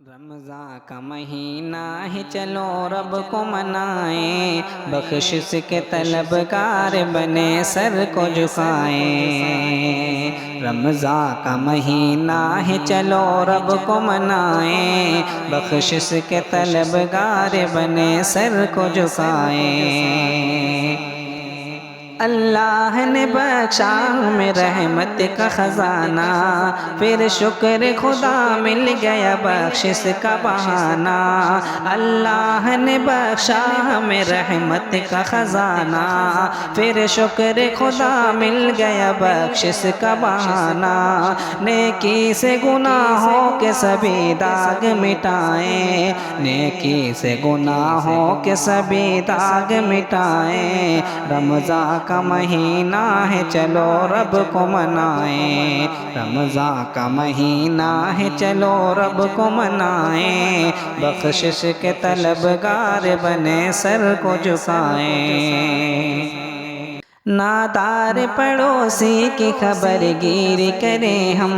رمضان کا مہینہ ہے، چلو رب کو منائیں، بخشش کے طلبگار بنے سر کو جھکائیں۔ رمضان کا مہینہ ہے، چلو رب کو منائیں، بخشش کے طلبگار بنے سر کو جھکائیں۔ اللہ نے بخشا ہمیں رحمت کا خزانہ، پھر شکر خدا مل گیا بخشش کا بہانہ۔ اللہ نے بخشا ہمیں رحمت کا خزانہ، پھر شکر خدا مل گیا بخشش کا بہانہ۔ نیکی سے گناہوں کے سبھی داغ مٹائیں، نیکی سے گناہوں کے سبھی داغ مٹائیں۔ رمضان کا مہینہ ہے، چلو رب کو منائیں، رمضان کا مہینہ ہے، چلو رب کو منائیں، بخشش کے طلبگار بنے سر کو جھکائیں۔ نادار پڑوسی کی خبر گیری کریں ہم،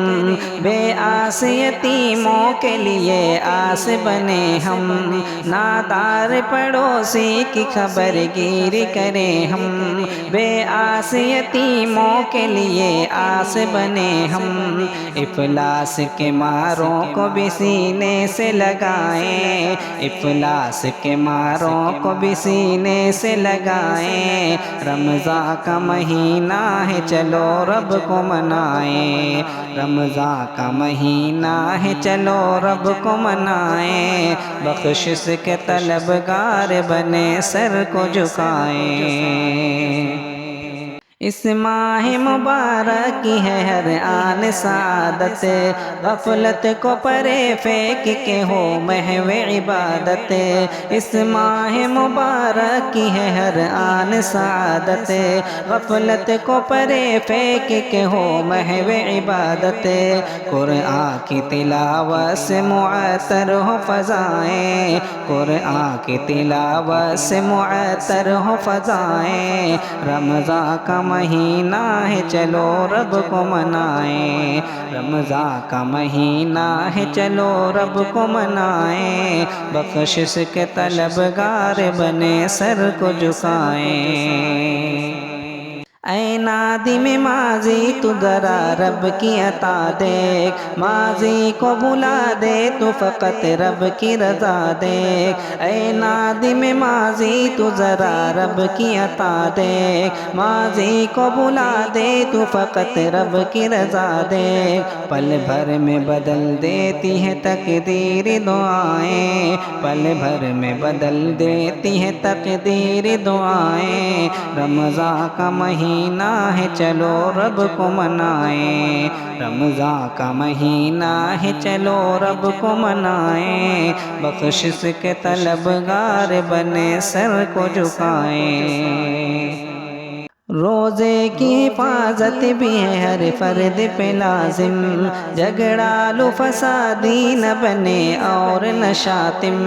بے آس یتیموں کے لیے آس بنے ہم۔ نادار پڑوسی کی خبر گیری کریں ہم، بے آس یتیموں کے لیے آس بنے ہم۔ افلاس کے ماروں کو بھی سینے سے لگائیں، افلاس کے ماروں کو بھی سینے سے لگائیں۔ رمضان کا مہینہ ہے، چلو رب کو منائیں، رمضان کا مہینہ ہے، چلو رب کو منائیں، بخشش کے طلبگار بنے سر کو جھکائیں۔ اس ماہ مبارک کی ہے ہر آن سعادت، غفلت کو پرے پھینک کے ہو محو عبادت۔ اس ماہ مبارک کی ہے ہر آن سعادت، غفلت کو پرے پھینک کے ہو محو عبادت۔ قرآن کی تلاوت سے معطر ہو فضائیں، قرآن کی تلاوت سے معطر ہو فضائیں۔ رمضان کا مہینہ ہے، چلو رب کو منائیں، رمضان کا مہینہ ہے، چلو رب کو منائیں، بخشش کے طلبگار بنے سر کو جھکائیں۔ اے نادم ماضی تو ذرا رب کی عطا دیکھ، ماضی کو بھلا دے تو فقط رب کی رضا دیکھ۔ اے نادم ماضی تو ذرا رب کی عطا دیکھ، ماضی کو بھلا دے تو فقط رب کی رضا دیکھ۔ پل بھر میں بدل دیتی ہے تقدیر دعائیں، پل بھر میں بدل دیتی ہے تقدیر دعائیں۔ رمضان کا مہینہ ہے، چلو رب کو منائیں، رمضان کا مہینہ ہے، چلو رب کو منائیں، بخشش کے طلبگار بنے سر کو جھکائیں۔ روزے کی حفاظت بھی ہے ہر فرد پہ لازم، جھگڑالو فسادی نہ بنے اور نہ شاتم۔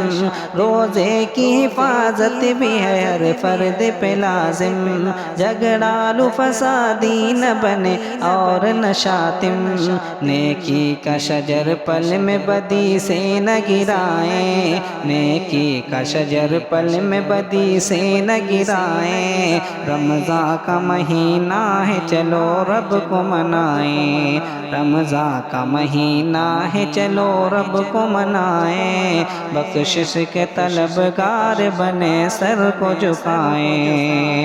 روزے کی حفاظت بھی ہے ہر فرد پہ لازم، جھگڑالو فسادی نہ بنے اور نہ شاتم۔ نیکی کا شجر پل میں بدی سے نہ گرائیں، نیکی کا شجر پل میں بدی سے نہ گرائیں۔ رمضان کا مہینہ ہے، چلو رب کو منائیں، رمضان کا مہینہ ہے، چلو رب کو منائیں، بخشش کے طلبگار بنے سر کو جھکائیں۔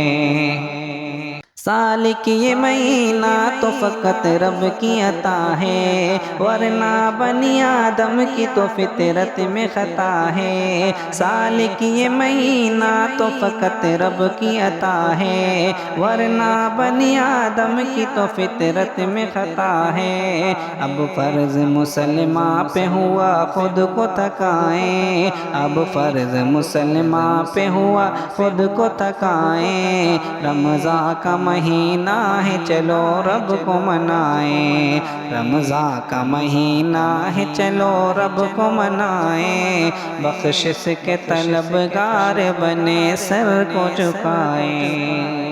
سال کی یہ مہینہ تو فقط رب کی عطا ہے، ورنہ بنی آدم کی تو فطرت میں خطا ہے۔ سال کی یہ مہینہ تو فقط رب کی عطا ہے، ورنہ بنی آدم کی تو فطرت میں خطا ہے۔ اب فرض مسلمہ پہ ہوا خود کو تھکائیں، اب فرض مسلمہ پہ ہوا خود کو تھکائیں۔ رمضان کا مہینہ ہے، چلو رب کو منائیں، رمضان کا مہینہ ہے، چلو رب کو منائیں، بخشش کے طلبگار بنے سر کو جھکائیں۔